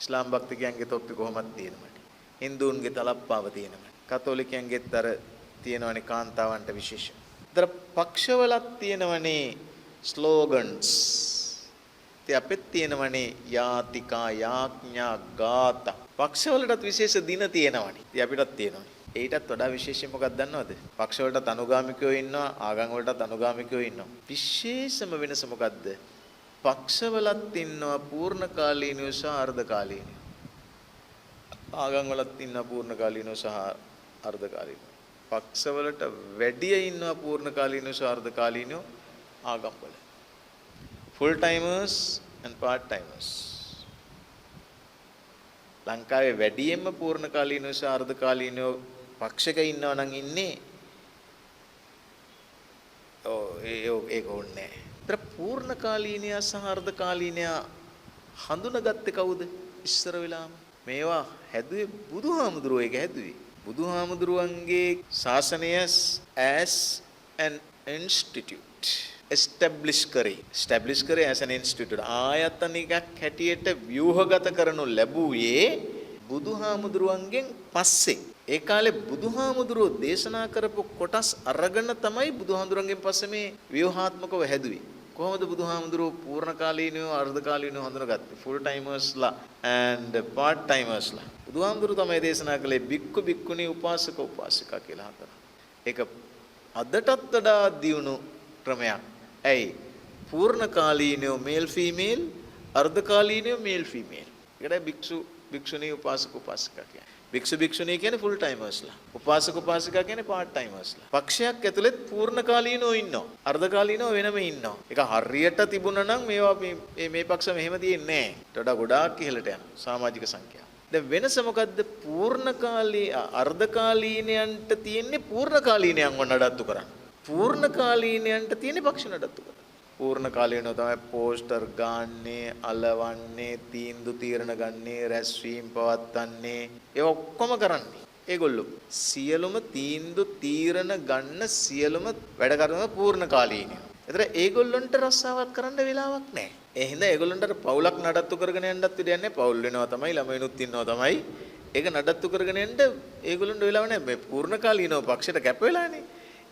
ඉස්ලාම් භක්තිකයන්ගේ තොප්පි කොහොමද තියෙනවනේ. හින්දුන්ගේ තලප්පාව තියෙනවනේ. කතෝලිකයන්ගේත් අර තියෙනවනේ කාන්තාවන්ට විශේෂ. ඒතර පක්ෂවලත් තියෙනවනේ ස්ලෝගන්ස්. ඉතින් අපිත් තියෙනවනේ යාතිකා යාඥා ගාථා. පක්ෂවලටත් විශේෂ දින තියෙනවනේ. ඉතින් අපිටත් තියෙනවනේ. ඒකටත් වඩා විශේෂයෙන් මොකක්ද දන්නවද? පක්ෂ වලටත් අනුගාමිකයෝ ඉන්නවා, ආගම් වලටත් අනුගාමිකයෝ ඉන්නවා. විශේෂම වෙනස මොකද්ද? පක්ෂ වලත් ඉන්නවා පූර්ණකාලීනයෝ සහ අර්ධකාලීනයෝ. ආගම් වලත් ඉන්නවා පූර්ණකාලීනයෝ සහ අර්ධකාලීනයෝ. පක්ෂ වලට වැඩිය ඉන්නවා පූර්ණකාලීනයෝ සහ අර්ධකාලීනයෝ ආගම් වල. full timers and part timers. ලංකාවේ වැඩියෙන්ම පූර්ණකාලීනයෝ සහ අර්ධකාලීනයෝ පක්ෂක ඉන්නවා නම් ඉන්නේ ඒක ඕනේ. ඒතර පූර්ණකාලීනයා සහ අර්ධකාලීනයා හඳුනාගත්තේ කවුද? ඉස්සර වෙලාම මේවා හැදුවේ බුදුහාමුදුරුවෝ. ඒක හැදුවේ බුදුහාමුදුරුවන්ගේ ශාසනය as an institute establish කරේ as an institute ආයතනිකක් හැටියට ව්‍යුහගත කරනු ලැබුවේ බුදුහාමුදුරුවන්ගෙන් පස්සේ. ඒ කාලේ බුදුහාමුදුරුවෝ දේශනා කරපු කොටස් අරගෙන තමයි බුදුහාමුදුරුවන්ගෙන් පස්සේ මේ ව්‍යුහාත්මකව හැදුවේ. කොහොමද බුදුහාමුදුරුවෝ පූර්ණකාලීනයෝ අර්ධකාලීනයෝ හඳුනාගත්තේ? full timers ලා and part timers ලා. බුදුහාමුදුරුවෝ තමයි දේශනා කළේ බික්කු බික්කුණී උපාසක උපාසිකා කියලා හතර. ඒක අදටත් වඩා දියුණු ක්‍රමයක්. ඇයි? පූර්ණකාලීනයෝ මේල් ෆීමේල්, අර්ධකාලීනයෝ මේල් ෆීමේල්. ඒකට භික්ෂු භික්ෂුණී උපාසක උපාසිකා කියන්නේ. භික්ෂු භික්ෂුණී කියන්නේ ෆුල් ටයිමර්ස්ලා. උපාසක උපාසිකා කියන්නේ පාර්ට් ටයිමර්ස්ලා. පක්ෂයක් ඇතුළෙත් පූර්ණකාලීනෝ ඉන්නවා. අර්ධකාලීනෝ වෙනම ඉන්නවා. ඒක හරියට තිබුණා නම් මේවා මේ පක්ෂ මෙහෙම තියෙන්නේ නැහැ. ඊට වඩා ගොඩාක් ඉහළට යනවා සමාජික සංඛ්‍යාව. දැන් වෙනස මොකද්ද? පූර්ණකාලී අර්ධකාලීනයන්ට තියෙන්නේ පූර්ණකාලීනයන්ව නඩත්තු කරන්න. පූර්ණකාලීනයන්ට තියෙන්නේ පක්ෂ නඩත්තු කරන්න. පූර්ණකාලීනෝ තමයි පෝස්ටර් ගාන්නේ, අලවන්නේ, තීන්දුව තීරණ ගන්නේ, රැස්වීම් පවත්වන්නේ. ඒ ඔක්කොම කරන්නේ ඒගොල්ලෝ. සියලුම තීන්දුව තීරණ ගන්න සියලුම වැඩ කරන පූර්ණකාලීනයෝ. ඒතර ඒගොල්ලන්ට රස්සාවක් කරන්න වෙලාවක් නැහැ. ඒ හින්දා ඒගොල්ලන්ට පවුලක් නඩත්තු කරගෙන යන්නත් විදියක් නැහැ. පවුල් වෙනවා තමයි, ළමයිනුත් ඉන්නවා තමයි. ඒක නඩත්තු කරගෙන යන්න ඒගොල්ලන්ට වෙලාවක් නැහැ. මේ පූර්ණකාලීනෝ පක්ෂයට කැප වෙලානේ.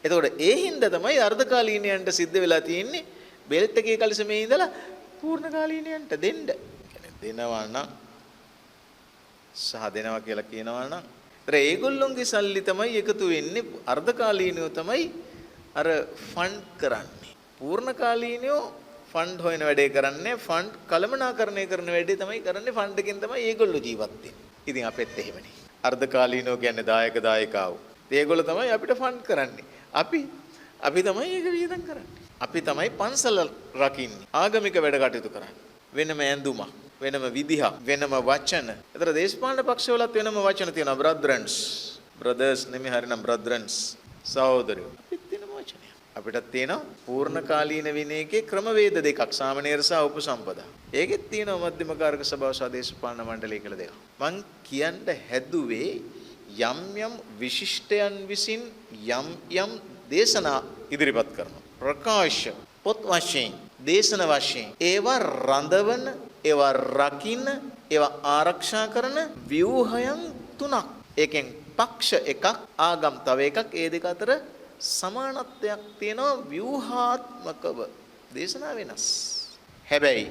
එතකොට ඒ හින්දා තමයි අර්ධකාලීනයන්ට සිද්ධ වෙලා තියෙන්නේ බෙල්ට් එකේ කලිසමේ ඉඳලා පූර්ණකාලීනයන්ට දෙන්න. දෙනවා නම් සහ දෙනවා කියලා කියනවා නම් ඒතර ඒගොල්ලොන්ගේ සල්ලි තමයි එකතු වෙන්නේ. අර්ධකාලීනයෝ තමයි අර ෆන්ඩ් කරන්නේ. පූර්ණකාලීනයෝ ෆන්ඩ් හොයන වැඩේ කරන්නේ. ෆන්ඩ් කළමනාකරණය කරන වැඩේ තමයි කරන්නේ. ෆන්ඩ් එකෙන් තමයි ඒගොල්ලෝ ජීවත් වෙන්නේ. ඉතින් අපෙත් එහෙමනේ. අර්ධකාලීනයෝ කියන්නේ දායක දායිකාවෝ. ඒගොල්ලෝ තමයි අපිට ෆන්ඩ් කරන්නේ. අපි තමයි ඒක වියදම් කරන්නේ. අපි තමයි පන්සල රකින්නේ. ආගමික වැඩ කටයුතු කරන්නේ. වෙනම ඇඳුමක්, වෙනම විදිහක්, වෙනම වචන. ඒතර දේශපාලන පක්ෂවලත් වෙනම වචන තියෙනවා. බ්‍රදර්ස් නෙමෙයි හරිනම් බ්‍රදරන්ස්. සහෝදරයෝ. අපිත් තියෙන වචනය. අපිටත් තියෙනවා පූර්ණකාලීන විනයකේ ක්‍රමවේද දෙකක්. සාමණේර සහ උපසම්පදා. ඒකෙත් තියෙනවා මධ්‍යම කාරක සභාව සහ දේශපාලන මණ්ඩලය කියලා දෙකක්. මං කියන්න හැදුවේ යම් යම් විශිෂ්ටයන් විසින් යම් දේශනා ඉදිරිපත් කරනවා. ප්‍රකාශ පොත් වශයෙන්, දේශන වශයෙන් ඒවා රඳවන, ඒවා රකින්න, ඒවා ආරක්ෂා කරන ව්‍යුහයන් තුනක්. ඒකෙන් පක්ෂ එකක්, ආගම් තව එකක්. ඒ දෙක අතර සමානත්වයක් තියෙනවා ව්‍යුහාත්මකව. දේශනා වෙනස්. හැබැයි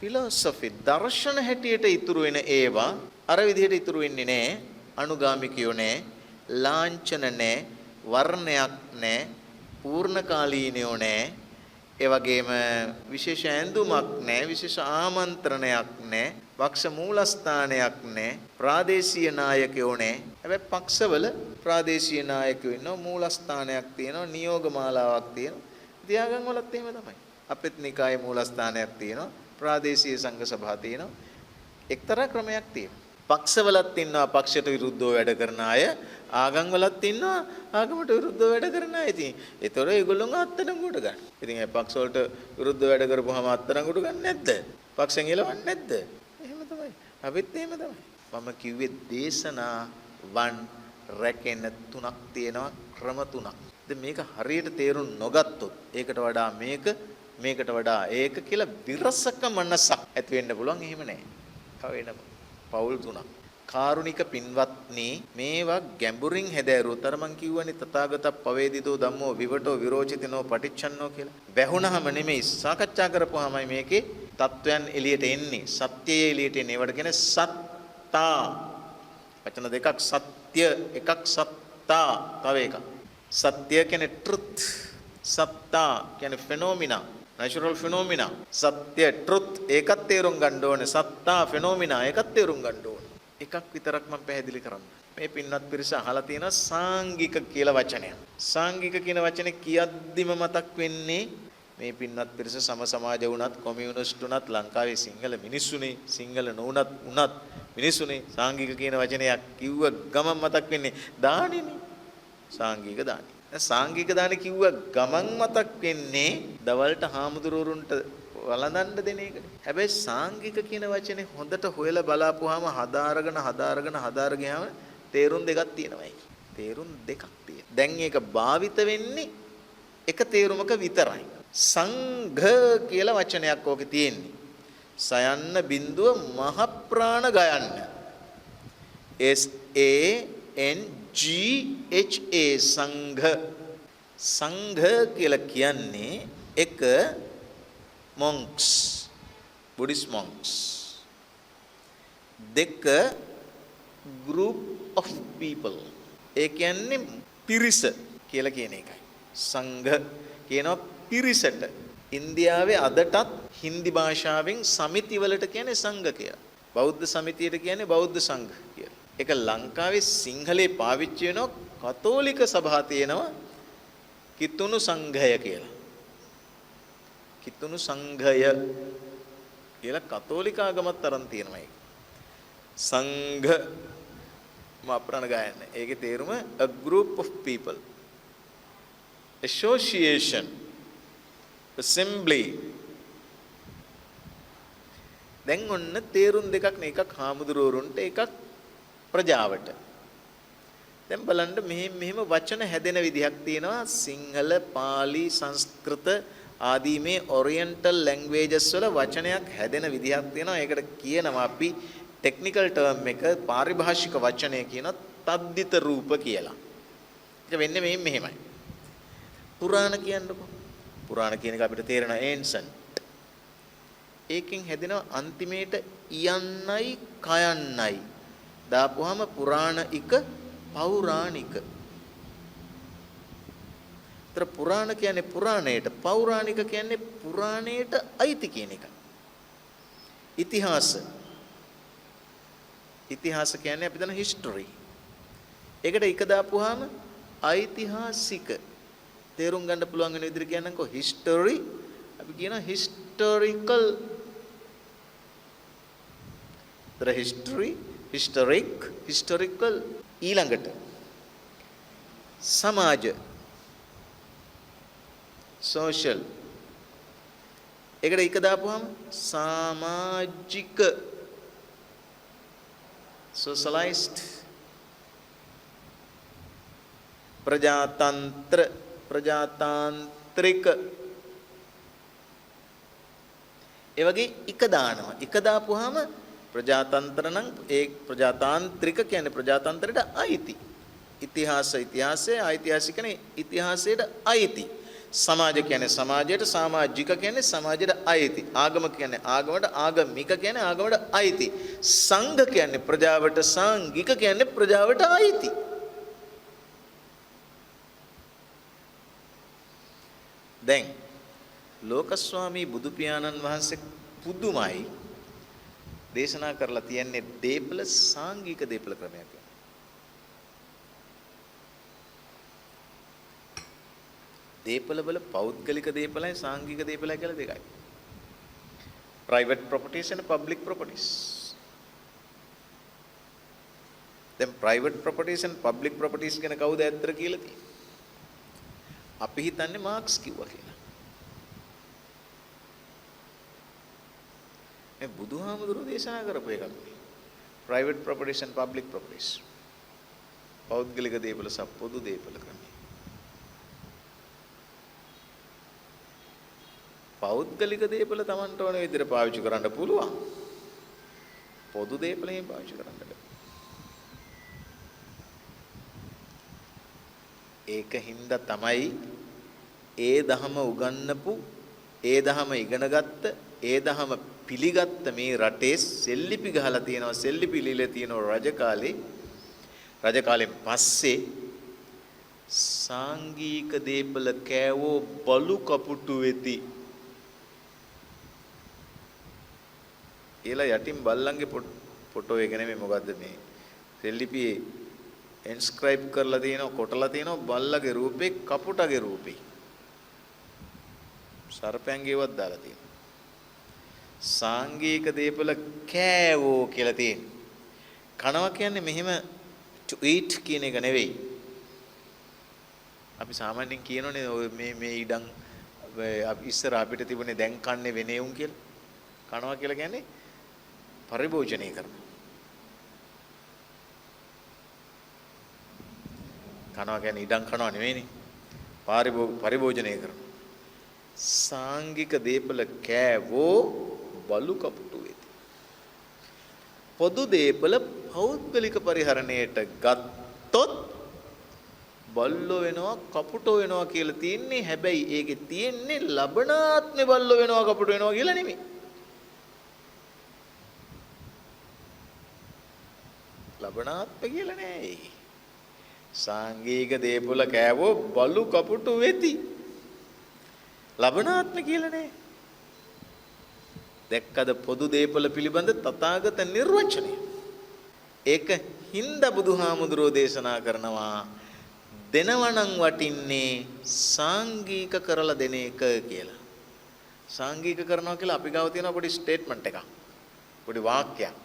ෆිලොසොෆි දර්ශන හැටියට ඉතුරු වෙන ඒවා අර විදිහට ඉතුරු වෙන්නේ නැහැ. අනුගාමිකයෝ නැහැ, ලාංඡන නැහැ, වර්ණයක් නැහැ, පූර්ණකාලීනයෝ නැහැ. ඒ වගේම විශේෂ ඇඳුමක් නැහැ, විශේෂ ආමන්ත්‍රණයක් නැහැ, පක්ෂ මූලස්ථානයක් නැහැ, ප්‍රාදේශීය නායකයෝ නැහැ. හැබැයි පක්ෂවල ප්‍රාදේශීය නායකයෝ ඉන්නවා, මූලස්ථානයක් තියෙනවා, නියෝග මාලාවක් තියෙනවා. තියාගම් වලත් එහෙම තමයි. අපෙත් නිකායේ මූලස්ථානයක් තියෙනවා, ප්‍රාදේශීය සංඝ සභා තියෙනවා. එක්තරා ක්‍රමයක් තියෙනවා. පක්ෂවලත් ඉන්නවා පක්ෂයට විරුද්ධව වැඩ කරන අය, ආගම් වලත් ඉන්නවා ආගමට විරුද්ධව වැඩ කරන අය. ඉතින් ඒතොර ඒගොල්ලෝම අත්අඩංගුවට ගන්න. ඉතින් ඒ පක්ෂ වලට විරුද්ධව වැඩ කරපුවාම අත්අඩංගුවට ගන්න නැද්ද? පක්ෂෙන් එලවන්නේ නැද්ද? එහෙම තමයි. අපිත් එහෙම තමයි. මම කිව්වේ දේශනා වන් රැකෙන තුනක් තියෙනවා, ක්‍රම තුනක්. දැන් මේක හරියට තේරුම් නොගත්තොත් ඒකට වඩා මේකට වඩා ඒක කියලා විරසක මනසක් ඇති වෙන්න පුළුවන්. එහෙම නැහැ. තව වෙනම පවුල් තුනක්. කාරුණික පින්වත්නි මේවා ගැඹුරින් හැදෑරුවොත් අර මං කිව්වනේ තථාගත පවේදිතෝ ධම්මෝ විවටෝ විරෝචිතනෝ පටිච්චන්නෝ කියලා. වැහුණාම නෙමෙයි සාකච්ඡා කරපුවාමයි මේකේ තත්වයන් එළියට එන්නේ. සත්‍යය එළියට එන්නේ. ඒවට කියන්නේ සත්තා. වචන දෙකක් සත්‍ය එකක් සත්තා තව එකක්. සත්‍ය කියන්නේ truth. සත්තා කියන්නේ phenomena. natural phenomena. සත්‍ය truth ඒකත් තේරුම් ගන්න ඕනේ. සත්තා phenomena ඒකත් තේරුම් ගන්න ඕනේ. එකක් විතරක් මම පැහැදිලි කරන්න. මේ පින්වත් පිරිස අහලා තියෙනවා සාංගික කියලා වචනය. සාංගික කියන වචනේ කියද්දිම මතක් වෙන්නේ මේ පින්වත් පිරිස සම සමාජ වුණත් කොමියුනිස්ට් වුණත් ලංකාවේ සිංහල මිනිස්සුනේ සිංහල නොවුණත් මිනිස්සුනේ සාංගික කියන වචනයක් කිව්ව ගමන් මතක් වෙන්නේ දානෙනේ. සාංගික දානෙ. සාංගික දානෙ කිව්ව ගමන් මතක් වෙන්නේ දවල්ට හාමුදුරුවරුන්ට වළඳන්න දෙන එකනේ. හැබැයි සාංගික කියන වචනේ හොඳට හොයලා බලාපුවාම හදාරගෙන තේරුම් දෙකක් තියෙනවා. තේරුම් දෙකක් තියෙනවා. දැන් ඒක භාවිත වෙන්නේ එක තේරුමක විතරයි. සංඝ කියලා වචනයක් ඕකේ තියෙන්නේ. සයන්න බිඳුව මහ ප්‍රාණ ගයන්න. SANGHA සංඝ. සංඝ කියලා කියන්නේ එක monks, Buddhist monks. දෙක group of people. ඒ කියන්නේ පිරිස කියලා කියන එකයි. සංඝ කියනවා පිරිසට. ඉන්දියාවේ අදටත් හින්දි භාෂාවෙන් සමිති වලට කියන්නේ සංඝ කියලා. බෞද්ධ සමිතියට කියන්නේ බෞද්ධ සංඝ කියලා. ඒක ලංකාවේ සිංහලේ පාවිච්චි වෙනවා කතෝලික සභා තියෙනවා කිතුණු සංඝය කියලා. කිතුණු සංඝය කියලා කතෝලික ආගමත් තරම් තියෙනවා ඒක. සංඝ අප්‍රාණ ගායන. ඒකේ තේරුම a group of people. Association. Assembly. දැන් ඔන්න තේරුම් දෙකක් නේ. එකක් හාමුදුරුවරුන්ට එකක් ප්‍රජාවට. දැන් බලන්න මෙහෙම වචන හැදෙන විදිහක් තියෙනවා. සිංහල, පාලි, සංස්කෘත ආදී මේ ඔරියන්ටල් ලැන්ග්වේජස් වල වචනයක් හැදෙන විදිහක් තියෙනවා. ඒකට කියනවා අපි ටෙක්නිකල් ටර්ම් එක පාරිභාෂික වචනය කියන තද්දිත රූප කියලා. ඒක වෙන්නේ මෙහෙමයි. පුරාණ කියන්නකො. පුරාණ කියන එක අපිට තේරෙනවා ancient. ඒකෙන් හැදෙනවා අන්තිමේට යන්නයි කයන්නයි. දාපුවාම පුරාණික පෞරාණික. තර පුරාණ කියන්නේ පුරාණයට, පෞරාණික කියන්නේ පුරාණයට අයිති කියන එක. ඉතිහාස. ඉතිහාස කියන්නේ අපි දන්න history. ඒකට එක දාපුවාම ඓතිහාසික. තේරුම් ගන්න පුළුවන් වෙන විදිහට කියන්නම්කෝ history. අපි කියනවා historical. තර history, historical ඊළඟට සමාජ social. ඒකට එක දාපුවාම සමාජික socialized. ප්‍රජාතන්ත්‍ර ප්‍රජාතාන්ත්‍රික. ඒ වගේ එක දානවා. එක දාපුවාම ප්‍රජාතන්ත්‍ර නම් ඒ ප්‍රජාතාන්ත්‍රික කියන්නේ ප්‍රජාතන්ත්‍රයට අයිති. ඉතිහාස ඉතිහාසයේ ඓතිහාසිකනේ ඉතිහාසයට අයිති. සමාජ කියන්නේ සමාජයට, සමාජික කියන්නේ සමාජයට අයිති. ආගම කියන්නේ ආගමට, ආගමික කියන්නේ ආගමට අයිති. සංඝ කියන්නේ ප්‍රජාවට, සංඝික කියන්නේ ප්‍රජාවට අයිති. දැන් ලෝකස්වාමී බුදු පියාණන් වහන්සේ පුදුමයි දේශනා කරලා තියන්නේ දීපල සාංගික දීපල ක්‍රමයක්. දීපල වල පෞද්ගලික දීපලයි සාංගික දීපලයි කියලා දෙකයි. private properties and public properties. දැන් private properties and public properties ගැන කවුද ඇත්තට කියලා තියෙන්නේ? අපි හිතන්නේ මාක්ස් කිව්වා කියලා. මේ බුදුහාමුදුරුවෝ දේශනා කරපු එකක් නේ. private properties and public properties. පෞද්ගලික දේපල සහ පොදු දේපල ක්‍රමය. පෞද්ගලික දේපල Tamanට ඕන විදිහට පාවිච්චි කරන්න පුළුවන්. පොදු දේපල එහෙම පාවිච්චි කරන්න බෑ. ඒකින්ද තමයි ඒ දහම උගන්වපු ඒ දහම ඉගෙනගත්ත ඒ දහම පිළිගත්ත මේ රටේ සෙල්ලිපි ගහලා තියෙනවා සෙල්ලිපි ලියලා තියෙනවා රජ කාලෙන් පස්සේ සාංගික දේපල කෑවෝ බලු කපුටු වෙති කියලා යටින් බල්ලන්ගේ ෆොටෝ එක නෙමෙයි මොකද්ද මේ සෙල්ලිපියේ එන්ස්ක්‍රයිබ් කරලා තියෙනවා කොටලා තියෙනවා බල්ලගේ රූපේ කපුටගේ රූපේ සර්පයන්ගේවත් දාලා තියෙනවා සාංගික දේපල කෑවෝ කියලා තියෙනවා කනවා කියන්නේ මෙහෙම to eat කියන එක නෙවෙයි අපි සාමාන්‍යයෙන් කියනෝනේ මේ ඉඩම් අපි ඉස්සර අපිට තිබුණේ දැන් කන්නේ වෙනේ උන් කියලා කනවා කියලා කියන්නේ පරිභෝජනය කරනවා කනවා කියන්නේ ඉඩම් කනවා නෙවෙයිනේ පරිභෝජනය කරනවා සාංගික දේපල කෑවෝ බලු කපුටු වෙති පොදු දේපල පෞද්ගලික පරිහරණයට ගත්තොත් බල්ලෝ වෙනවා කපුටෝ වෙනවා කියලා තියෙන්නේ හැබැයි ඒකේ තියෙන්නේ ලබනාත්මේ බල්ලෝ වෙනවා කපුටෝ වෙනවා කියලා නෙමෙයි ලබනාත්ම කියලා නෑ සාංගික දේපල කෑවෝ බලු කපුටු වෙති ලබනාත්ම කියලා නෑ දැක්කද පොදු දේපල පිළිබඳ තථාගත නිර්වචනය ඒක හින්දා බුදුහාමුදුරෝ දේශනා කරනවා දෙනවනම් වටින්නේ සාංගික කරලා දෙන එක කියලා සාංගික කරනවා කියලා අපි ගාව තියෙන පොඩි ස්ටේට්මන්ට් එකක් පොඩි වාක්‍යයක්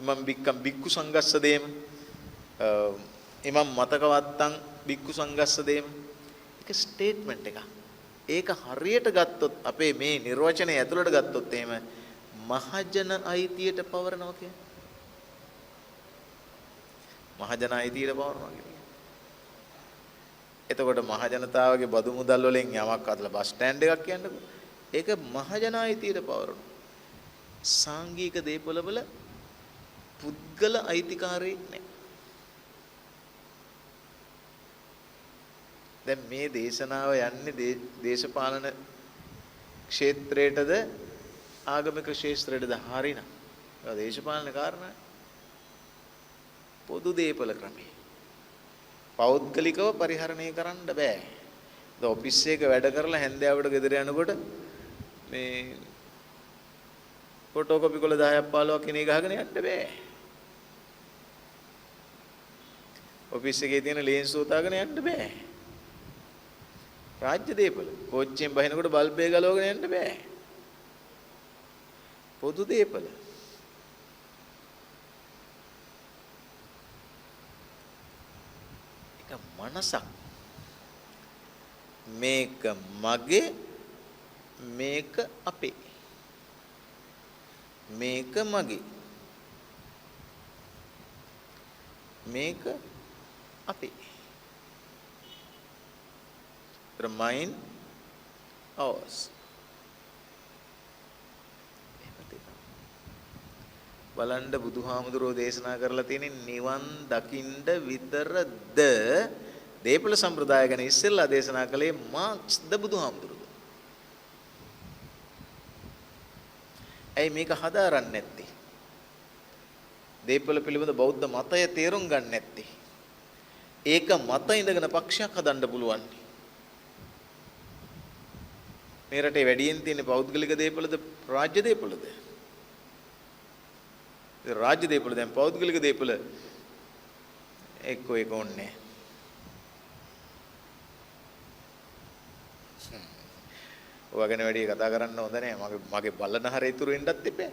ඉමම් බික්කම් බික්කු සංගස්ස දේම ඉමම් මතකවත්තන් බික්කු සංගස්ස දේම ඒක ස්ටේට්මන්ට් එකක් ඒක හරියට ගත්තොත් අපේ මේ නිර්වචනය ඇතුළට ගත්තොත් එහෙම මහජන අයිතියට පවරනවා කියන්නේ මහජන අයිතියට පවරනවා කියන්නේ එතකොට මහජනතාවගේ බදු මුදල් වලින් යමක් අදලා බස් ස්ටෑන්ඩ් එකක් කියන්නකෝ ඒක මහජන අයිතියට පවරනවා සාංගික දේපල වල පුද්ගල අයිතිකාරයෙක් නැහැ දැන් මේ දේශනාව යන්නේ දේශපාලන ක්ෂේත්‍රයටද ආගමික ක්ෂේත්‍රයටද හරිනම් ඒක දේශපාලන කාරණා පොදු දේපල ක්‍රමය පෞද්ගලිකව පරිහරණය කරන්න බෑ. දැන් ඔෆිස් එක වැඩ කරලා හැන්දෑවට ගෙදර යනකොට මේ ෆොටෝකොපි කොළ 10ක් 15ක් කෙනෙක් ගහගෙන යන්න බෑ. ඔෆිස් එකේ තියෙන ලේන්ස් උතාගෙන යන්න බෑ. රාජ්‍ය දේපල කෝච්චියෙන් බහිනකොට බල්බ් එක ගලවගෙන යන්න බෑ. පොදු දේපල මනසක් මේක මගේ මේක අපේ මේක මගේ මේක අපේ mine ours බලන්න බුදුහාමුදුරෝ දේශනා කරලා තියෙන නිවන් දකින්න විතරද දේපල සම්ප්‍රදාය ගැන ඉස්සෙල්ලා දේශනා කළේ මාක්ස් ද බුදුහාමුදුරුවෝ. ඇයි මේක හදාරන්නේ නැත්තේ? දේපල පිළිබඳ බෞද්ධ මතය තේරුම් ගන්න නැත්තේ? ඒක මත ඉඳගෙන පක්ෂයක් හදන්න පුළුවන්. මේ රටේ වැඩියෙන් තියෙන පෞද්ගලික දේපලද රාජ්‍ය දේපලද? රාජ්‍ය දේපල දැන් පෞද්ගලික දේපල එක්ක ඒක ඕනේ. ඔයගෙන වැඩි කතා කරන්න හොඳ නෑ. මගේ බලන හර ඉතුරු වෙන්නත් එපා.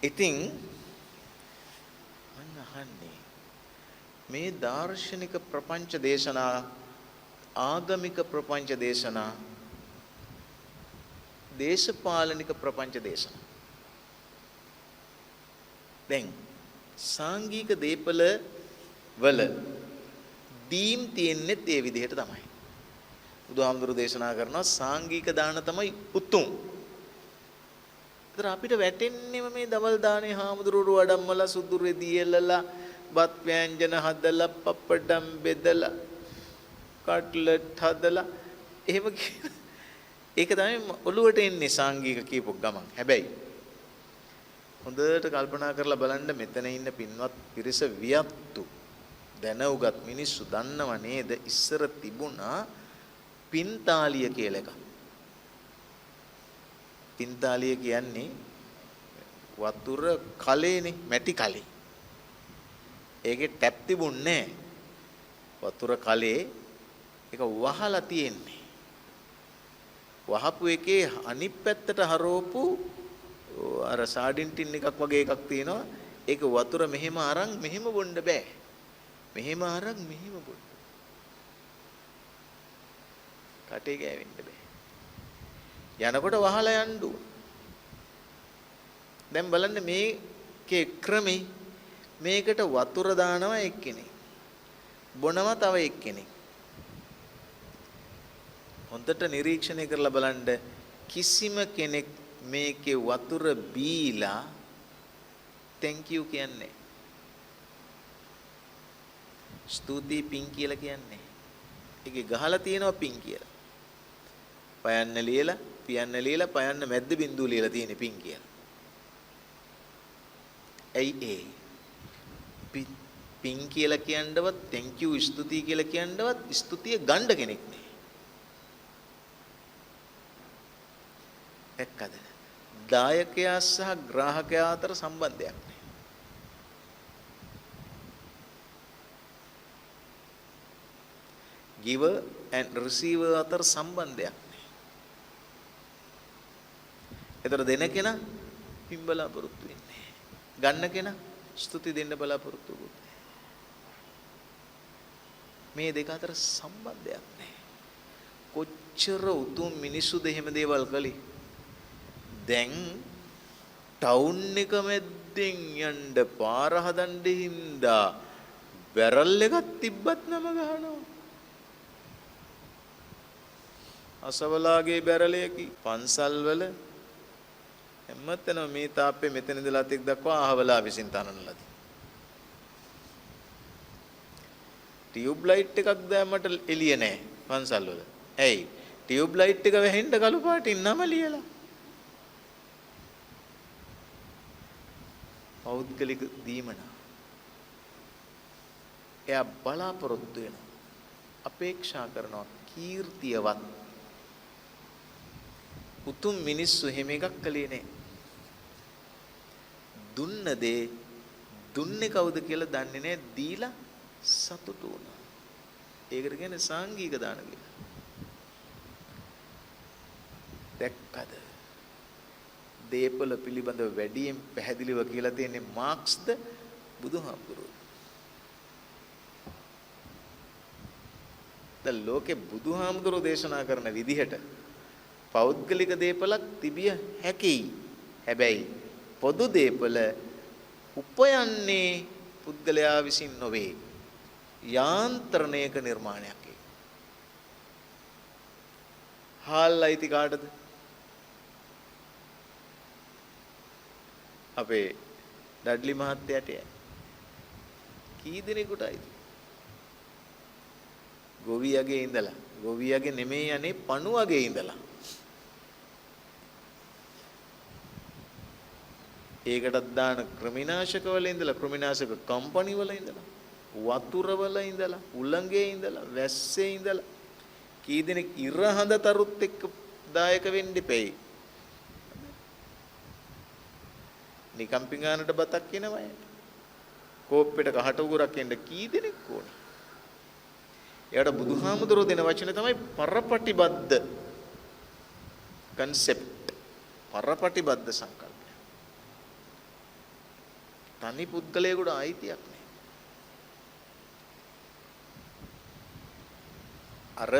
ඉතින් මම අහන්නේ මේ දාර්ශනික ප්‍රපංච දේශනා ආගමික ප්‍රපංච දේශනා දේශපාලනික ප්‍රපංච දේශනා දැන් සාංගික දේපල වල දීම් තියෙන්නේ ඒ විදිහට තමයි බුදුහාමුදුරු දේශනා කරනවා සාංගික දාන තමයි උතුම්. ඒතර අපිට වැටෙන්නේම මේ දවල් දානේ හාමුදුරුවෝ වඩම්මලා සුදු රෙදි එල්ලලා බත් ව්‍යංජන හදලා පප්පඩම් බෙදලා කට්ලට් හදලා එහෙම ඒක තමයි ඔළුවට එන්නේ සාංගික කියපු ගමන්. හැබැයි හොඳට කල්පනා කරලා බලන්න මෙතන ඉන්න පින්වත් පිරිස වියත්තු දැනුගත් මිනිස්සු දන්නව නේද ඉස්සර තිබුණා පින්තාලිය කියලා එකක්. පින්තාලිය කියන්නේ වතුර කලේනේ මැටි කලේ. ඒකේ ටැප් තිබුණේ වතුර කලේ ඒක වහලා තියෙන්නේ. වහපු එකේ අනිත් පැත්තට හරවපු අර සාඩින් ටින් එකක් වගේ එකක් තියෙනවා. ඒක වතුර මෙහෙම අරන් මෙහෙම බොන්න බෑ. මෙහෙම අරන් මෙහෙම බොන්න. කටේ ගෑවෙන්න බෑ. යනකොට වහලා යන්න ඕන. දැන් බලන්න මේකේ ක්‍රමේ මේකට වතුර දානවා එක්කෙනෙක්. බොනවා තව එක්කෙනෙක්. හොඳට නිරීක්ෂණය කරලා බලන්න කිසිම කෙනෙක් මේකේ වතුර බීලා thank you කියන්නේ. ස්තුති පිං කියලා කියන්නේ. ඒකේ ගහලා තියෙනවා පිං කියලා. පයන්න ලියලා, පියන්න ලියලා, පයන්න මැද්ද බිඳුව ලියලා තියෙන්නේ පිං කියලා. ඒ පිං කියලා කියන්නවත් thank you ස්තුති කියලා කියන්නවත් ස්තුතිය ගන්න කෙනෙක් නෑ. එක්කද? දායකයා සහ ග්‍රාහකයා අතර සම්බන්ධයක් නෑ. giver and receiver අතර සම්බන්ධයක් නෑ. ඒතර දෙන කෙනා පින් බලාපොරොත්තු වෙන්නේ. ගන්න කෙනා ස්තුති දෙන්න බලාපොරොත්තු වෙන්නේ. මේ දෙක අතර සම්බන්ධයක් නෑ. කොච්චර උතුම් මිනිස්සුද එහෙම දේවල් කළේ. දැන් ටවුන් එක මැද්දෙන් යන්න පාර හදන්න හින්දා බැරල් එකක් තිබ්බත් නම ගහනවා. අසවලාගේ බැරලයකි පන්සල් වල හැමතැනම මේ තාප්පේ මෙතන ඉඳලා අතෙක් දක්වා අහවලා විසින් තනන ලද. ටියුබ් ලයිට් එකක් දැම්මට එළිය නැහැ පන්සල් වල. ඇයි? ටියුබ් ලයිට් එක වැහෙන්න කළු පාටින් නම ලියලා. පෞද්ගලික දීමන. එයා බලාපොරොත්තු වෙනවා. අපේක්ෂා කරනවා කීර්තියවත්. උතුම් මිනිස්සු හැම එකක් කලේ නැහැ. දුන්න දේ දුන්නේ කවුද කියලා දන්නේ නැහැ. දීලා සතුටු වුණා. ඒකට කියන්නේ සාංගික දාන කියලා. දැක්කද? දේපල පිළිබඳව වැඩියෙන් පැහැදිලිව කියලා තියෙන්නේ මාක්ස්ද බුදුහාමුදුරුවෝ. දැන් ලෝකේ බුදුහාමුදුරුවෝ දේශනා කරන විදිහට පෞද්ගලික දේපලක් තිබිය හැකියි. හැබැයි පොදු දේපල උපයන්නේ පුද්ගලයා විසින් නොවේ. යාන්ත්‍රණයක නිර්මාණයක් ඒක. හාල් අයිති කාටද? අපේ ඩඩ්ලි මහත්තයාට. කී දිනෙකට අයිති? ගොවියගේ ඉඳලා. ගොවියගේ නෙමෙයි අනේ පණුවගේ ඉඳලා. ඒකටත් දාන ක්‍රිමිනාශක වල ඉඳලා, ක්‍රිමිනාශක කම්පැනි වල ඉඳලා, වතුර වල ඉඳලා, උලංගේ ඉඳලා, වැස්සේ ඉඳලා කී දෙනෙක් ඉර හඳ තරුත් එක්ක දායක වෙන්න දෙපෙයි. නිකම් පිඟානට බතක් එනවා. කෝප්පෙට කහට උගුරක් එන්න කී දෙනෙක් ඕනේ. එයාට බුදුහාමුදුරුවෝ දෙන වචනේ තමයි පරපටිබද්ද concept. පරපටිබද්ද සංකල්පය. තනි පුද්ගලයෙකුට අයිතියක් නෑ. අර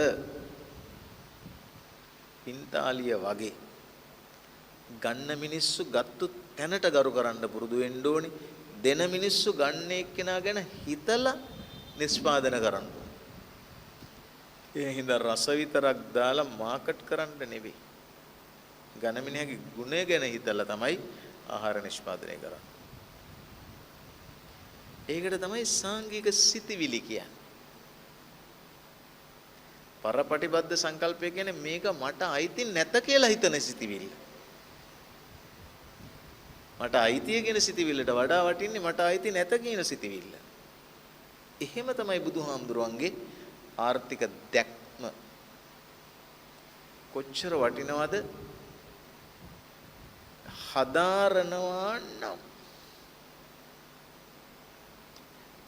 පින්තාලිය වගේ ගන්න මිනිස්සු ගත්තු තැනට ගරු කරන්න පුරුදු වෙන්න ඕනේ. දෙන මිනිස්සු ගන්න එක්කෙනා ගැන හිතලා නිෂ්පාදන කරන්න. ඒ හින්දා රස විතරක් දාලා මාකට් කරන්න නෙවෙයි. ඝනමිනියගේ ගුණය ගැන හිතලා තමයි ආහාර නිෂ්පාදනය කරන්නේ. ඒකට තමයි සාංගික සිතිවිලි කියන්නේ. පරපටිබද්ධ සංකල්පය කියන්නේ මේක මට අයිති නැත කියලා හිතන සිතිවිල්ල. මට අයිතිය කියන සිතිවිල්ලට වඩා වටින්නේ මට අයිති නැත කියන සිතිවිල්ල. එහෙම තමයි බුදුහාමුදුරුවන්ගේ ආර්ථික දැක්ම. කොච්චර වටිනවද? හදාරනවා නම්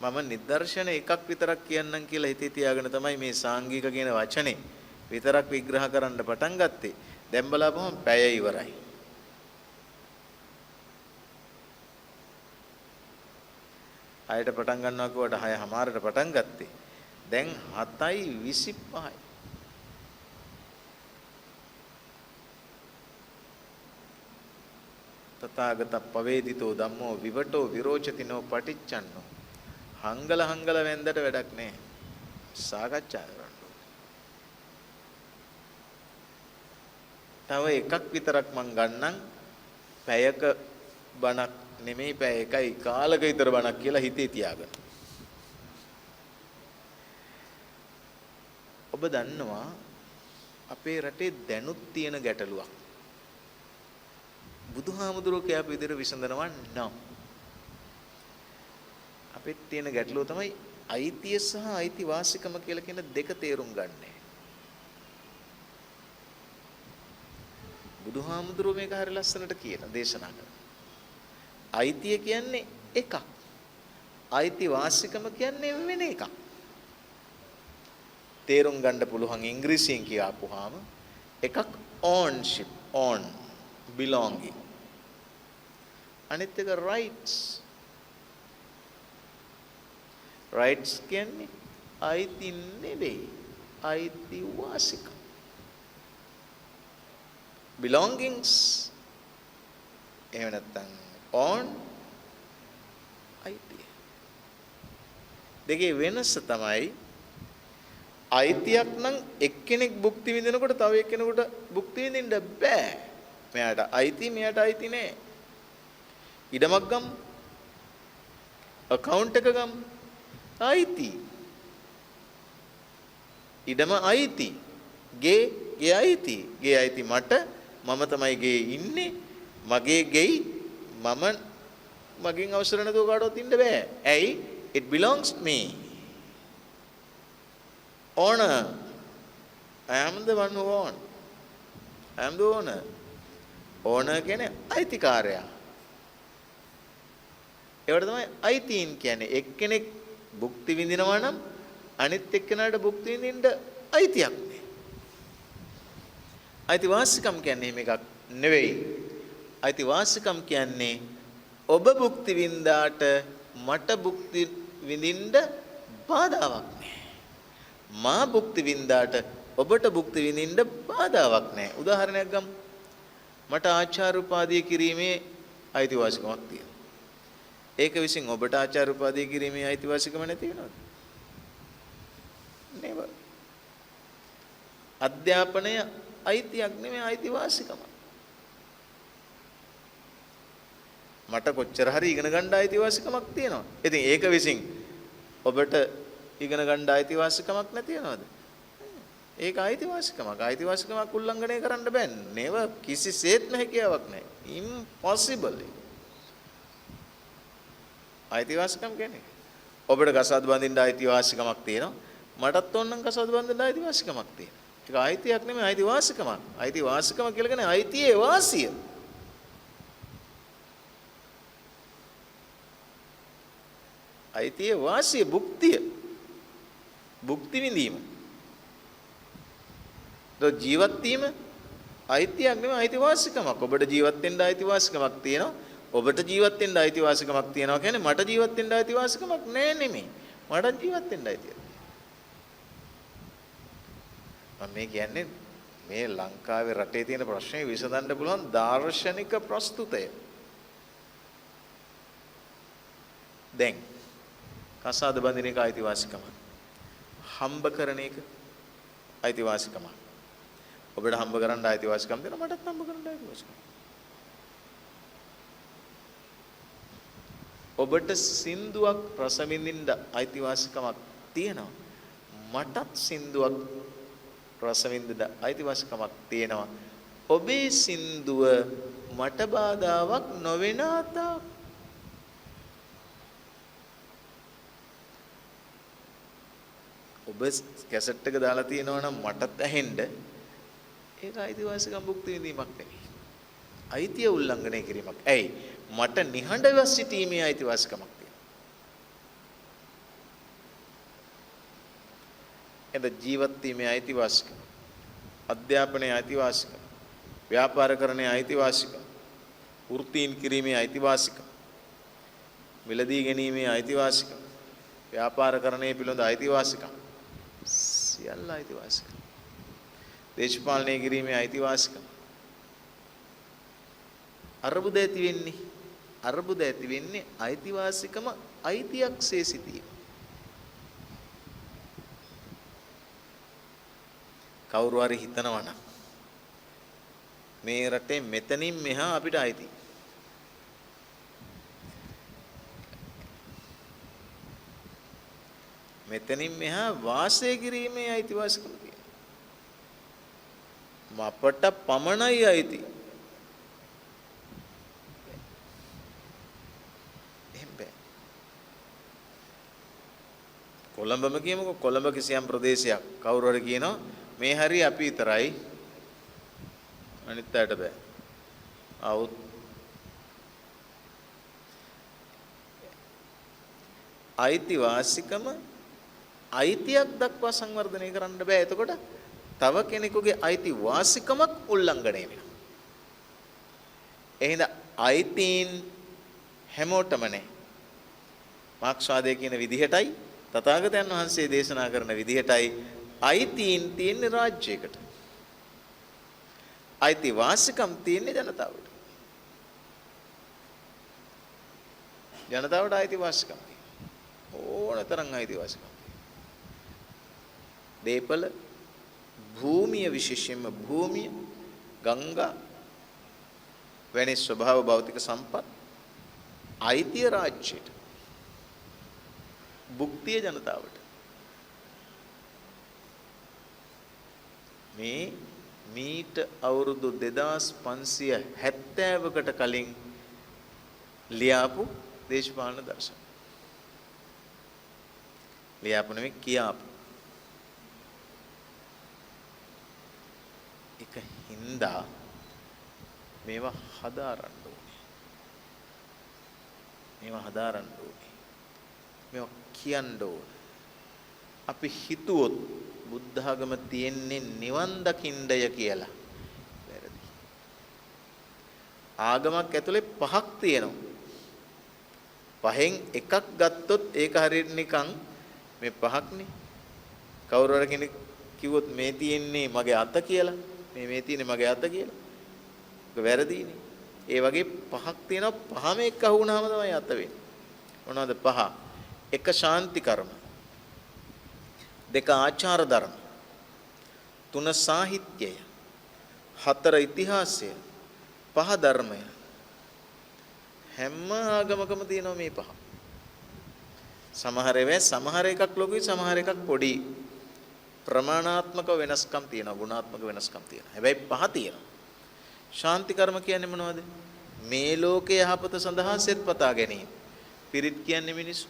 මම නිදර්ශන එකක් විතරක් කියන්නම් කියලා හිතේ තියාගෙන තමයි මේ සාංගික කියන වචනේ විතරක් විග්‍රහ කරන්න පටන් ගත්තේ. දැන් බලපුවම පැය ඉවරයි. හයට පටන් ගන්නවා කිව්වට 6:00ට පටන් ගත්තේ. දැන් 7:25යි. තථාගත පවේදිතෝ ධම්මෝ විවටෝ විරෝචතිනෝ පටිච්චන්නෝ. හංගල වෙන්දට වැඩක් නැහැ. සාකච්ඡා කරන්න. තව එකක් විතරක් මං ගන්නම්. පැයක බණක් නෙමෙයි පැය එකයි කාලක විතර බණක් කියලා හිතේ තියාගන්න. ඔබ දන්නවා අපේ රටේ දැනුත් තියෙන ගැටලුවක්. බුදුහාමුදුරුවෝ කියපු විදිහට විසඳනවා නම් අපිට තියෙන ගැටලුව තමයි අයිතිය සහ අයිතිවාසිකම කියලා කියන දෙක තේරුම් ගන්න. බුදුහාමුදුරුවෝ මේක හරිය ලස්සනට කියන දේශනා කරනවා. අයිතිය කියන්නේ එකක්. අයිතිවාසිකම කියන්නේ වෙන එකක්. තේරුම් ගන්න පුළුවන් ඉංග්‍රීසියෙන් කියපුවාම එකක් ownership, own, belonging. අනිත් එක rights. rights කියන්නේ අයිති නෙවෙයි, අයිතිවාසිකම්. belongings එහෙම නැත්නම් own, අයිතිය. දෙකේ වෙනස තමයි අයිතියක් නම් එක්කෙනෙක් භුක්ති විඳිනකොට තව එක්කෙනෙකුට භුක්ති විඳින්න බෑ. මෙයාට අයිති මෙයාට අයිති නෑ. ඉඩමක් ගමු. account එක ගමු. අයිති. ඉඩම අයිති. ගේ අයිති. ගේ අයිති මට. මම තමයි ගේ ඉන්නේ. මගේ ගෙයි මම මගෙන් අවසර නැතුව කාටවත් ඉන්න බෑ. ඇයි? it belongs to me. Owner. I am the one who own. I am the owner. Owner කියන්නේ අයිතිකාරයා. ඒවට තමයි අයිතීන් කියන්නේ. එක්කෙනෙක් භුක්ති විඳිනවා නම් අනිත් එක්කෙනාට භුක්ති විඳින්න අයිතියක් නෑ. අයිතිවාසිකම් කියන්නේ මේකක් නෙවෙයි. අයිතිවාසිකම් කියන්නේ ඔබ භුක්ති විඳාට මට භුක්ති විඳින්න බාධාවක් නෑ. මා භුක්ති විඳාට ඔබට භුක්ති විඳින්න බාධාවක් නෑ. උදාහරණයක් ගමු. මට ආචාර්ය උපාධිය කිරීමේ අයිතිවාසිකමක් තියෙනවා. ඒක විසින් ඔබට ආචාර්ය උපාධිය කිරීමේ අයිතිවාසිකම නැති වෙනවද? නෙව. අධ්‍යාපනය අයිතියක් නෙමෙයි, අයිතිවාසිකම. මට කොච්චර හරි ඉගෙන ගන්න අයිතිවාසිකමක් තියෙනවා. ඉතින් ඒක විසින් ඔබට ඉගෙන ගන්න අයිතිවාසිකමක් නැති වෙනවද? ඒක අයිතිවාසිකමක්. අයිතිවාසිකමක් උල්ලංඝනය කරන්න බෑ. නේව කිසිසේත්ම හැකියාවක් නැහැ. impossible. අයිතිවාසිකම් කියන්නේ ඔබට කසාද බඳින්න අයිතිවාසිකමක් තියෙනවා. මටත් ඕනනම් කසාද බඳින්න අයිතිවාසිකමක් තියෙනවා. ඒක අයිතියක් නෙමෙයි, අයිතිවාසිකමක්. අයිතිවාසිකම කියලා කියන්නේ අයිතියේ වාසිය. අයිතියේ වාසිය, භුක්තිය. භුක්ති විඳීම. ජීවත් වීම අයිතියක් නෙමෙයි, අයිතිවාසිකමක්. ඔබට ජීවත් වෙන්න අයිතිවාසිකමක් තියෙනවා. ඔබට ජීවත් වෙන්න අයිතිවාසිකමක් තියෙනවා කියන්නේ මට ජීවත් වෙන්න අයිතිවාසිකමක් නෑ නෙමෙයි. මට ජීවත් වෙන්න අයිතියක්. මම මේ කියන්නේ මේ ලංකාවේ රටේ තියෙන ප්‍රශ්නේ විසඳන්න පුළුවන් දාර්ශනික ප්‍රස්තුතය. දැන් කසාද බඳින එක අයිතිවාසිකම. හම්බ කරන එක අයිතිවාසිකම. ඔබට හම්බ කරන්න අයිතිවාසිකම් දෙනවා මටත් හම්බ කරන්න අයිතිවාසිකම්. ඔබට සින්දුවක් රස විඳින්න අයිතිවාසිකමක් තියෙනවා. මටත් සින්දුවක් රස විඳින්න අයිතිවාසිකමක් තියෙනවා. ඔබේ සින්දුව මට බාධාවක් නොවන තාක් ඔබ කැසට් එක දාලා තියෙනවා නම් මටත් ඇහෙන්න ඒක අයිතිවාසිකම් භුක්ති විඳීමක් නෙවෙයි. අයිතිය උල්ලංඝනය කිරීමක්. ඇයි? මට නිහඬව සිටීමේ අයිතිවාසිකමක් තියෙනවා. එද ජීවත් වීමේ අයිතිවාසිකම, අධ්‍යාපනයේ අයිතිවාසිකම, ව්‍යාපාර කරන්නේ අයිතිවාසිකම, වෘත්තීන් කිරීමේ අයිතිවාසිකම, මිලදී ගැනීමේ අයිතිවාසිකම, ව්‍යාපාර කරන්නේ පිළිබඳ අයිතිවාසිකම, සියල්ල අයිතිවාසිකම. දේශපාලනය කිරීමේ අයිතිවාසිකම. අර්බුද ඇති වෙන්නේ අයිතිවාසිකම අයිතියක්සේ සිටීම. කවුරු හරි හිතනවා නම් මේ රටේ මෙතනින් මෙහා අපිට අයිති. මෙතනින් මෙහා වාසය කිරීමේ අයිතිවාසිකම තියෙනවා. අපට පමණයි අයිති. එහෙම බෑ. කොළඹම කියමුකෝ, කොළඹ කිසියම් ප්‍රදේශයක් කවුරු හරි කියනවා මේ හරි අපි විතරයි අනිත් අයට බෑ. අවුත් අයිතිවාසිකම අයිතියක් දක්වා සංවර්ධනය කරන්න බෑ. එතකොට තව කෙනෙකුගේ අයිතිවාසිකමක් උල්ලංඝනය වෙනවා. එහෙනම් අයිතීන් හැමෝටම නැහැ. මාක්ස්වාදය කියන විදිහටයි තථාගතයන් වහන්සේ දේශනා කරන විදිහටයි අයිතීන් තියෙන රාජ්‍යයකට. අයිතිවාසිකම් තියෙන්නේ ජනතාවට. ජනතාවට අයිතිවාසිකම් ඕනතරම් අයිතිවාසිකම්. දේපල භූමිය විශේෂයෙන්ම භූමිය ගංගා වැනි ස්වභාව භෞතික සම්පත් අයිතිය රාජ්‍යයට. භුක්තිය ජනතාවට. මේ මීට අවුරුදු 2570කට කලින් ලියාපු දේශපාලන දර්ශන. ලියාපු නෙමෙයි කියාපු. එක හින්දා මේවා හදාරන්න ඕනේ. මේවා හදාරන්න ඕනේ. මේවා කියන්න ඕනේ. අපි හිතුවොත් බුද්ධ ආගම තියෙන්නේ නිවන් දකින්නය කියලා. වැරදි. ආගමක් ඇතුලේ පහක් තියෙනවා. පහෙන් එකක් ගත්තොත් ඒක හරියට නිකන් මේ පහක්නේ. කවුරු හරි කෙනෙක් කිව්වොත් මේ තියෙන්නේ මගේ අත කියලා. මේ තියෙන්නේ මගේ අත කියලා. ඒක වැරදිනේ. ඒ වගේ පහක් තියෙනවා. පහම එක අහුණාම තමයි අත වෙන්නේ. මොනවද පහ? එක ශාන්ති කර්ම. දෙක ආචාර ධර්ම. තුන සාහිත්‍යය. හතර ඉතිහාසය. පහ ධර්මය. හැම ආගමකම තියෙනවා මේ පහ. සමහර එකක් ලොකුයි සමහර එකක් පොඩි. ප්‍රමාණාත්මක වෙනස්කම් තියෙනවා, ගුණාත්මක වෙනස්කම් තියෙනවා. හැබැයි පහ තියෙනවා. ශාන්ති කර්ම කියන්නේ මොනවද? මේ ලෝකයේ යහපත සඳහා සෙත් පතා ගැනීම. පිරිත් කියන්නේ මිනිස්සු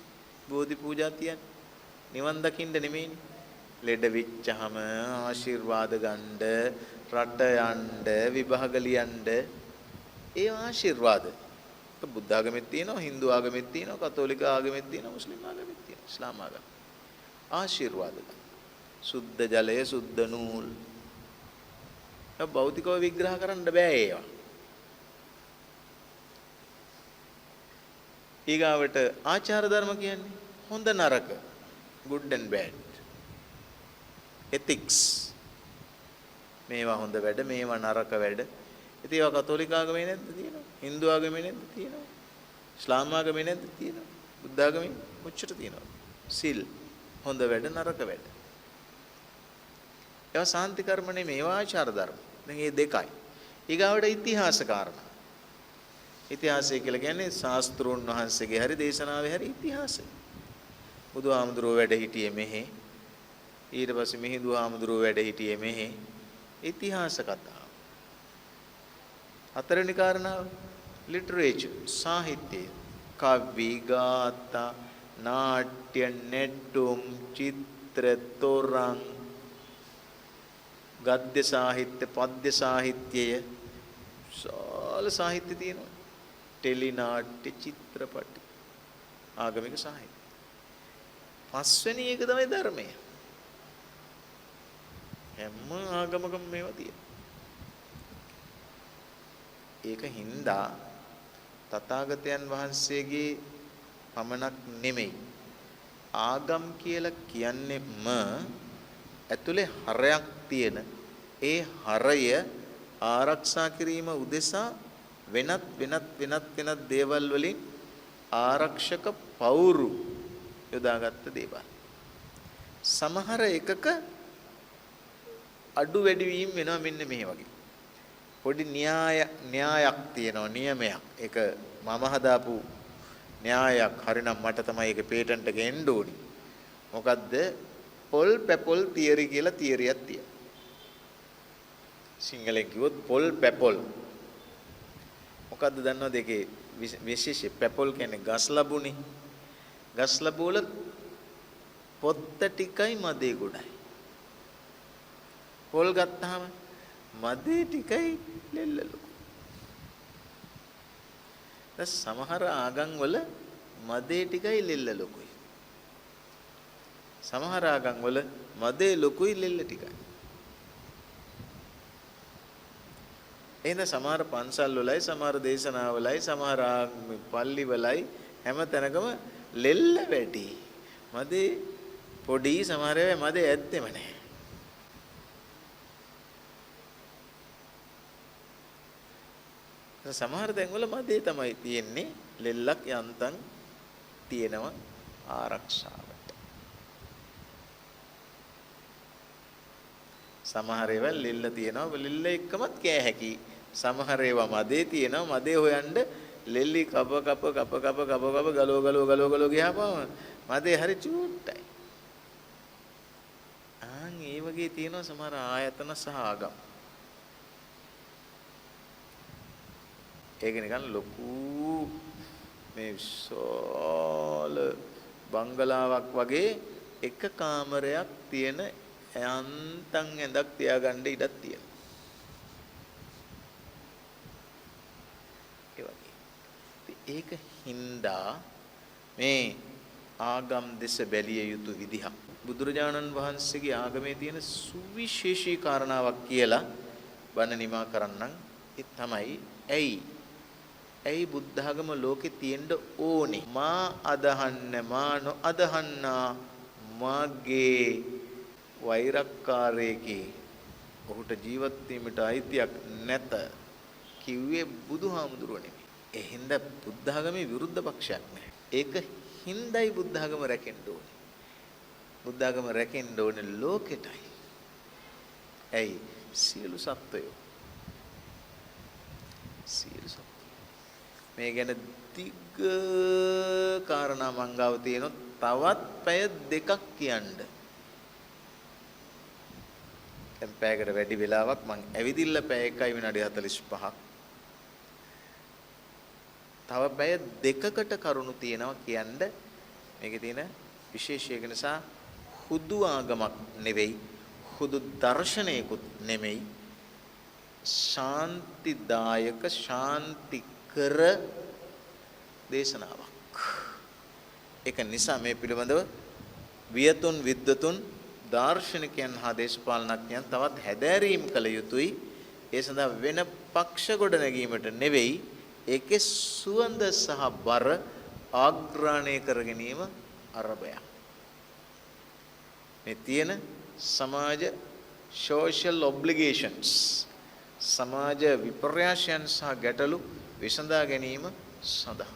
බෝධි පූජා තියන්නේ. නිවන් දකින්න නෙමෙයිනේ. ලෙඩ විච්චහම ආශිර්වාද ගන්න, රට යන්න, විභාග ලියන්න ඒ ආශිර්වාද. බුද්ධ ආගමෙත් තියෙනවා, හින්දු ආගමෙත් තියෙනවා, කතෝලික ආගමෙත් තියෙනවා, මුස්ලිම් ආගමෙත් තියෙනවා, ඉස්ලාම් ආගම. ආශිර්වාද ගන්න. සුද්ධ ජලය, සුද්ධ නූල්. භෞතිකව විග්‍රහ කරන්න බෑ ඒවා. ඊගාවට ආචාර ධර්ම කියන්නේ හොඳ නරක, good and bad. ethics. මේවා හොඳ වැඩ, මේවා නරක වැඩ. ඉතින් ඒවා කතෝලික ආගමේ නැද්ද තියෙනවා? හින්දු ආගමේ නැද්ද තියෙනවා? ඉස්ලාම් ආගමේ නැද්ද තියෙනවා? බුද්ධ ආගමේ කොච්චර තියෙනවද? සිල්, හොඳ වැඩ, නරක වැඩ. ඒවා සාන්ති කර්ම නෙමෙයි ඒවා ආචාර ධර්ම. දැන් මේ දෙකයි. ඊගාවට ඉතිහාස කාරණා. ඉතිහාසය කියලා කියන්නේ ශාස්ත්‍රෝන් වහන්සේගේ හරි දේශනාවේ හරි ඉතිහාසය. බුදුහාමුදුරුවෝ වැඩ හිටියේ මෙහි. ඊට පස්සේ මිහිඳු හාමුදුරුවෝ වැඩ හිටියේ මෙහි. ඉතිහාස කතා. හතරවෙනි කාරණාව ලිටරේචර් සාහිත්‍යය. කවි ගාථා නාට්‍ය නෙටුම් චිත්‍ර තොරන් ගද්‍ය සාහිත්‍ය පද්‍ය සාහිත්‍යය සාල සාහිත්‍ය තියෙනවා. ටෙලි නාට්‍ය චිත්‍රපට ආගමික සාහිත්‍ය. පස්වෙනි එක තමයි ධර්මය. හැම ආගමකම මේවා තියෙනවා. ඒක හින්දා තථාගතයන් වහන්සේගේ පමණක් නෙමෙයි ආගම් කියලා කියන්නේම ඇතුලේ හරයක් තියෙන ඒ හරය ආරක්ෂා කිරීම උදෙසා වෙනත් දේවල් වලින් ආරක්ෂක පවුරු යොදාගත්ත දේවල්. සමහර එකක අඩු වැඩි වීම වෙනවා මෙන්න මේ වගේ. පොඩි න්‍යායක් තියෙනවා නියමයක්. ඒක මම හදාපු න්‍යායක්. හරිනම් මට තමයි ඒක පේටන්ට් එක එන්න ඕනි. මොකද්ද? පොල් පැපොල් තියරි කියලා තියරියක් තියෙනවා. සිංහලෙන් කිව්වොත් පොල් පැපොල්. මොකද්ද දන්නවද ඒකේ විශේෂය? පැපොල් කියන්නේ ගස් ලැබුණේ. ගස් ලැබුවල පොත්ත ටිකයි මදේ ගොඩයි. පොල් ගත්තාම මදේ ටිකයි ලෙල්ලලු. දැන් සමහර ආගම් වල මදේ ටිකයි ලෙල්ල ලොකුයි. සමහර ආගම් වල මදේ ලොකුයි ලෙල්ල ටිකයි. එහෙනම් සමහර පන්සල් වලයි සමහර දේශනාවලයි සමහර පල්ලි වලයි හැම තැනකම ලෙල්ල වැඩි. මදේ පොඩි සමහර ඒවා මදේ ඇත්තෙම නැහැ. සමහර තැන්වල මදේ තමයි තියෙන්නේ ලෙල්ලක් යන්තම් තියෙනවා ආරක්ෂාවට. සමහර ඒවා ලෙල්ල තියෙනවා ලෙල්ල එක්කමත් කෑ හැකි. සමහර ඒවා මදේ තියෙනවා මදේ හොයන්න ලෙල්ලි කප ගලව ගියාම මදේ හරි චූට්ටයි. ඒ වගේ තියෙනවා සමහර ආයතන සහ ආගම්. ඒක නිකන් ලොකු මේ විශාල බංගලාවක් වගේ එක කාමරයක් තියෙන යන්තම් ඇඳක් තියාගන්න ඉඩක් තියෙනවා. ඒ වගේ. ඒක හින්දා මේ ආගම් දෙස බැලිය යුතු විදිහ බුදුරජාණන් වහන්සේගේ ආගමේ තියෙන සුවිශේෂී කාරණාවක් කියලා බණ නිමා කරන්නම්. ඒ තමයි ඇයි බුද්ධ ආගම ලෝකේ තියෙන්න ඕනේ? මා අදහන්න මා නොඅදහන්නා මාගේ වෛරක්කාරයේ ඔහුට ජීවත් වීමට අයිතියක් නැත කිව්වේ බුදුහාමුදුරුවෝ නෙමෙයි. ඒ හින්දා බුද්ධ ආගමේ විරුද්ධ පක්ෂයක් නැහැ. ඒක හින්දායි බුද්ධ ආගම රැකෙන්න ඕනේ. බුද්ධ ආගම රැකෙන්න ඕනේ ලෝකෙටයි. ඇයි? සියලු සත්වයෝ මේ ගැන දිග කාරණා මංගාව තියෙනවා. තවත් පැය දෙකක් කියන්න. දැන් පැයකට වැඩි වෙලාවක් මං ඇවිදින්න පැය 1 විනාඩි 45ක්. තව පැය දෙකකට කරුණු තියෙනවා කියන්න. මේකේ තියෙන විශේෂයක නිසා හුදු ආගමක් නෙවෙයි, හුදු දර්ශනයකුත් නෙමෙයි. ශාන්තිදායක ශාන්තිකර දේශනාවක්. ඒක නිසා මේ පිළිබඳව වියතුන් විද්වතුන් දාර්ශනිකයන් හා දේශපාලනඥයන් තවත් හැදෑරීම් කළ යුතුයි. ඒ සඳහා වෙන පක්ෂ ගොඩ නැගීමට නෙවෙයි, ඒකේ සුවඳ සහ බර ආග්‍රහණය කර ගැනීම අරබය. මේ තියෙන සමාජ social obligations සමාජ විපර්යාසයන් සහ ගැටලු විසඳා ගැනීම සඳහා